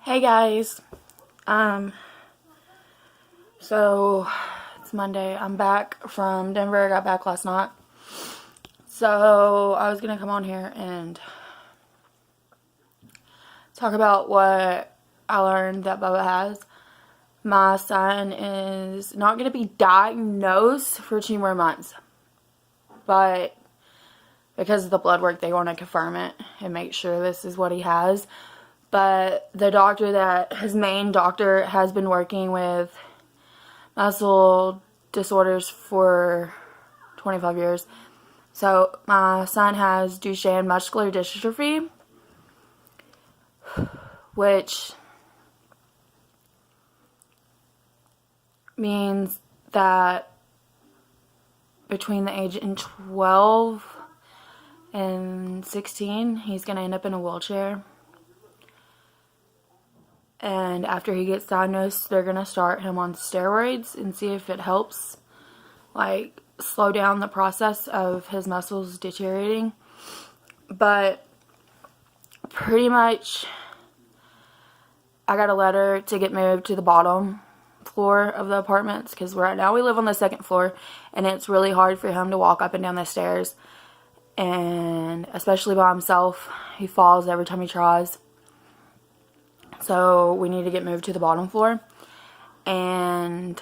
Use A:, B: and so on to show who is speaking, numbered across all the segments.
A: Hey guys, so it's Monday. I'm back from Denver. I got back last night. So I was gonna come on here and talk about what I learned that Bubba has. My son is not gonna be diagnosed for 2 more months, but because of the blood work, they want to confirm it and make sure this is what he has. But the doctor his main doctor has been working with muscle disorders for 25 years. So my son has duchenne muscular dystrophy, which means that between the age of 12 and 16, he's going to end up in a wheelchair. And after he gets diagnosed, they're going to start him on steroids and see if it helps, like, slow down the process of his muscles deteriorating. But pretty much, I got a letter to get moved to the bottom floor of the apartments, because right now we live on the 2nd floor, and it's really hard for him to walk up and down the stairs. And especially by himself, he falls every time he tries. So we need to get moved to the bottom floor. And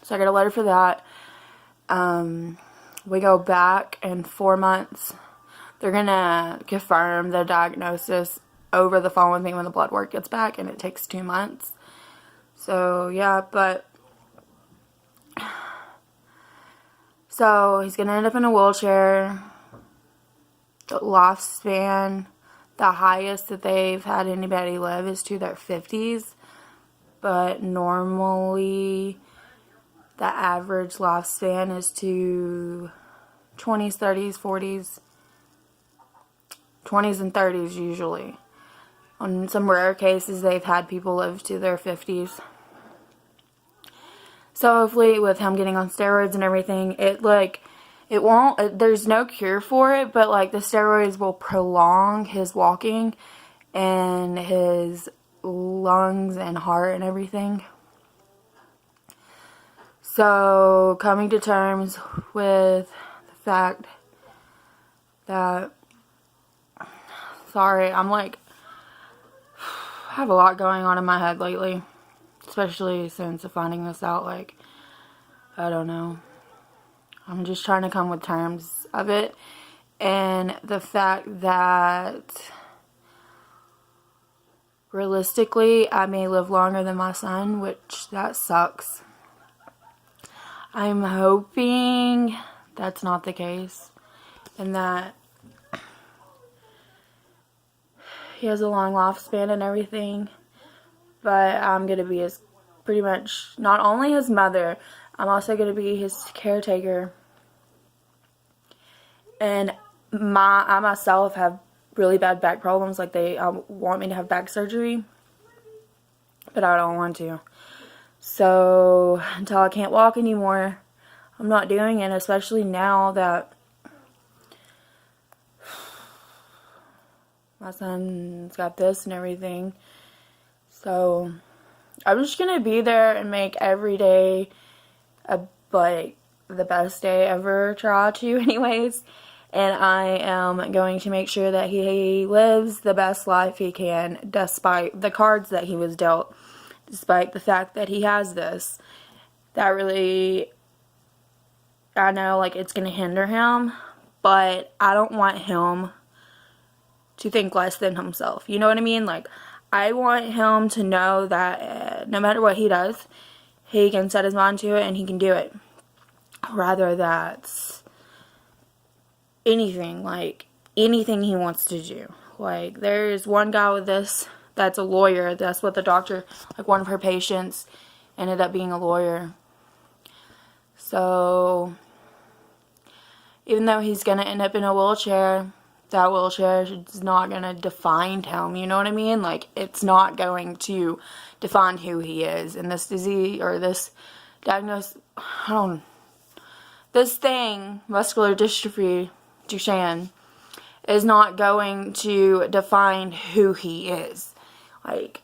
A: so I got a letter for that. We go back in 4 months. They're going to confirm the diagnosis over the phone with me when the blood work gets back, and it takes 2 months. So yeah, so he's going to end up in a wheelchair. The lifespan, the highest that they've had anybody live is to their 50s. But normally, the average lifespan is to 20s, 30s, 40s, 20s and 30s usually. On some rare cases, they've had people live to their 50s. So hopefully, with him getting on steroids and everything, it won't, there's no cure for it, but like the steroids will prolong his walking and his lungs and heart and everything. So coming to terms with the fact that, sorry, I have a lot going on in my head lately, especially since finding this out. I don't know. I'm just trying to come with terms of it, and the fact that realistically I may live longer than my son, which that sucks. I'm hoping that's not the case, and that he has a long lifespan and everything, but I'm going to be pretty much not only his mother, I'm also going to be his caretaker. And I myself have really bad back problems. Like, they want me to have back surgery, but I don't want to. So until I can't walk anymore, I'm not doing it, especially now that my son's got this and everything. So I'm just going to be there and make every day the best day ever, try to anyways. And I am going to make sure that he lives the best life he can, despite the cards that he was dealt, despite the fact that he has this. That really, I know, like, it's going to hinder him, but I don't want him to think less than himself. You know what I mean? Like, I want him to know that no matter what he does, he can set his mind to it and he can do it. Rather that's anything he wants to do. Like, there's one guy with this that's a lawyer. That's what the doctor, like, one of her patients ended up being a lawyer. So even though he's going to end up in a wheelchair, that wheelchair is not going to define him. You know what I mean? Like, it's not going to define who he is. And this disease, or this diagnosis, this thing, muscular dystrophy, Duchenne, is not going to define who he is. Like,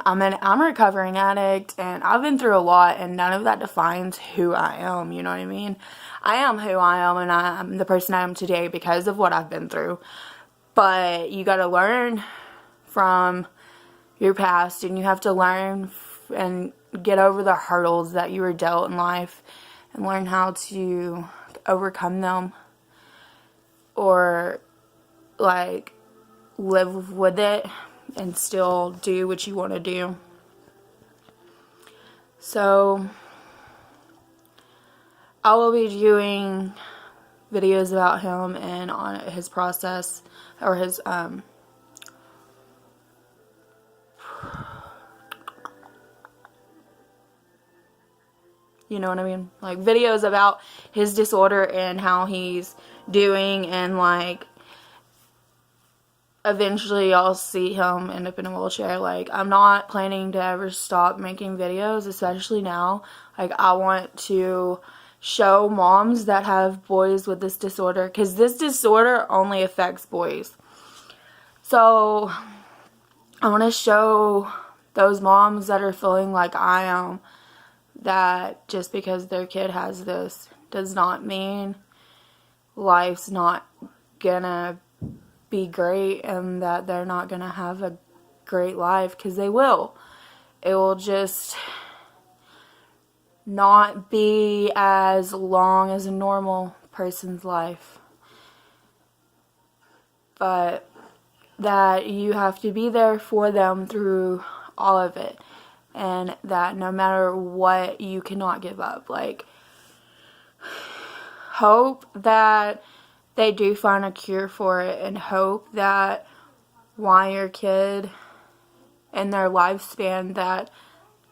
A: I'm a recovering addict, and I've been through a lot, and none of that defines who I am, you know what I mean? I am who I am, and I'm the person I am today because of what I've been through. But you gotta learn from your past, and you have to learn and get over the hurdles that you were dealt in life, and learn how to overcome them, or like live with it and still do what you want to do. So I will be doing videos about him and on his process, or his you know what I mean? Like, videos about his disorder and how he's doing, and like eventually I'll see him end up in a wheelchair. Like, I'm not planning to ever stop making videos, especially now. Like, I want to show moms that have boys with this disorder, because this disorder only affects boys. So I want to show those moms that are feeling like I am, that just because their kid has this does not mean life's not gonna be great, and that they're not gonna have a great life, because they will. It will just not be as long as a normal person's life. But that you have to be there for them through all of it, and that no matter what, you cannot give up. Like, hope that they do find a cure for it, and hope that while your kid in their lifespan, that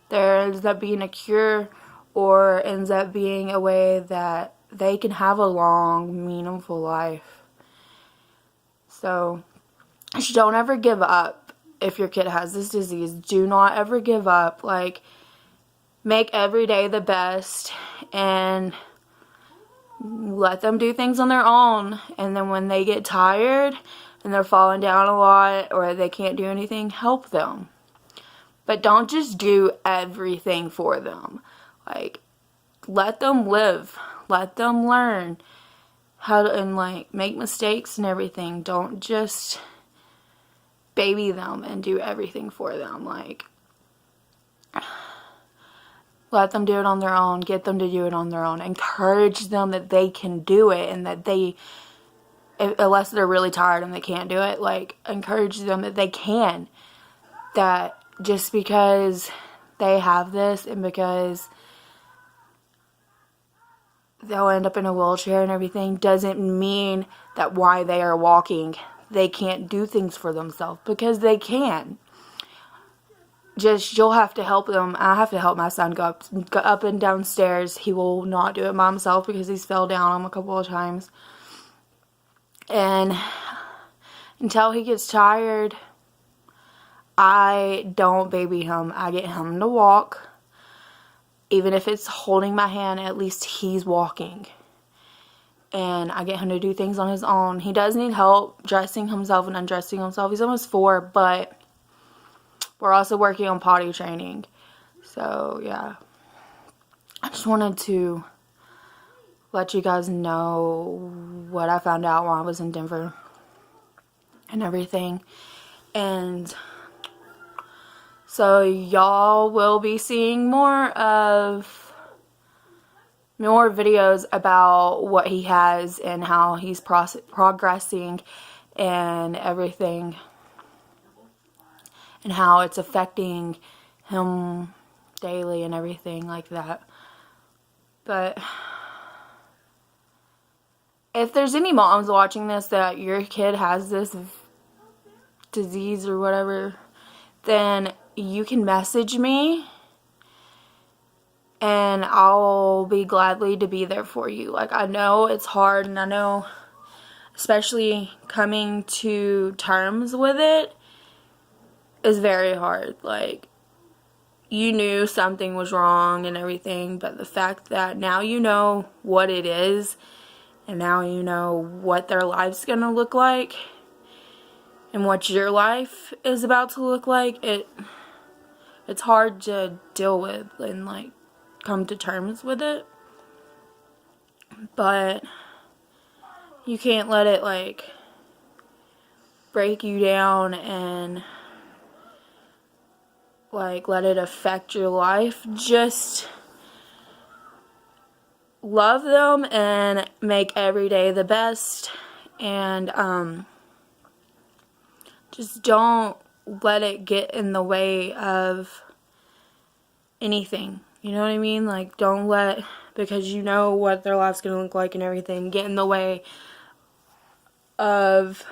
A: there ends up being a cure, or ends up being a way that they can have a long, meaningful life. So just don't ever give up. If your kid has this disease, do not ever give up. Like, make every day the best, and let them do things on their own. And then when they get tired and they're falling down a lot, or they can't do anything, help them. But don't just do everything for them. Like, let them live. Let them learn how to, and like, make mistakes and everything. Don't just baby them and do everything for them. Like, let them do it on their own. Get them to do it on their own. Encourage them that they can do it, and that they, unless they're really tired and they can't do it, like, encourage them that they can. That just because they have this, and because they'll end up in a wheelchair and everything, doesn't mean that why they are walking, they can't do things for themselves, because they can. Just, you'll have to help them. I have to help my son go up and down stairs. He will not do it by himself, because he's fell down on him a couple of times. And until he gets tired, I don't baby him. I get him to walk. Even if it's holding my hand, at least he's walking. And I get him to do things on his own. He does need help dressing himself and undressing himself. He's almost 4, but we're also working on potty training. So, yeah. I just wanted to let you guys know what I found out while I was in Denver and everything. And so y'all will be seeing more videos about what he has and how he's progressing and everything, and how it's affecting him daily and everything like that. But if there's any moms watching this that your kid has this disease or whatever, then you can message me, and I'll be gladly to be there for you. Like, I know it's hard, and I know, especially coming to terms with it, is very hard. Like, you knew something was wrong and everything, but the fact that now you know what it is, and now you know what their life's gonna look like, and what your life is about to look like, it's hard to deal with and like come to terms with it. But you can't let it like break you down and like let it affect your life. Just love them and make every day the best, and just don't let it get in the way of anything. You know what I mean? Like, don't let, because you know what their life's going to look like and everything, get in the way of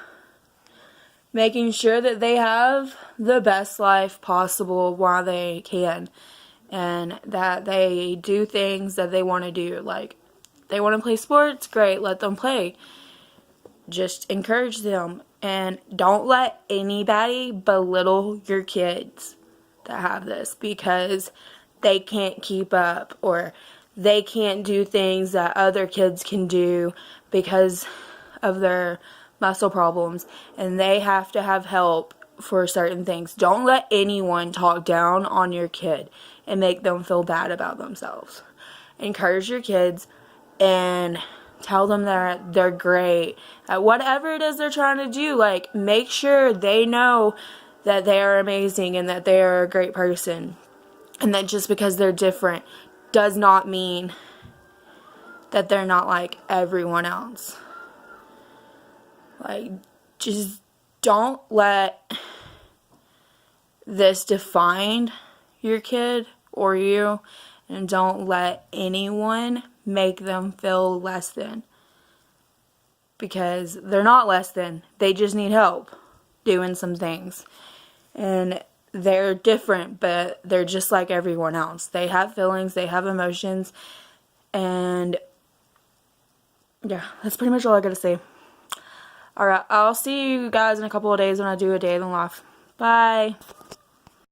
A: making sure that they have the best life possible while they can, and that they do things that they want to do. Like, they want to play sports, great, let them play. Just encourage them, and don't let anybody belittle your kids that have this, because they can't keep up or they can't do things that other kids can do because of their muscle problems, and they have to have help for certain things. Don't let anyone talk down on your kid and make them feel bad about themselves. Encourage your kids and tell them that they're great at whatever it is they're trying to do. Like, make sure they know that they are amazing and that they are a great person, and that just because they're different does not mean that they're not like everyone else. Like, just don't let this define your kid or you, and don't let anyone make them feel less than, because they're not less than. They just need help doing some things, and they're different, but they're just like everyone else. They have feelings, they have emotions, and yeah, that's pretty much all I gotta say. Alright, I'll see you guys in a couple of days when I do a day in the life. Bye.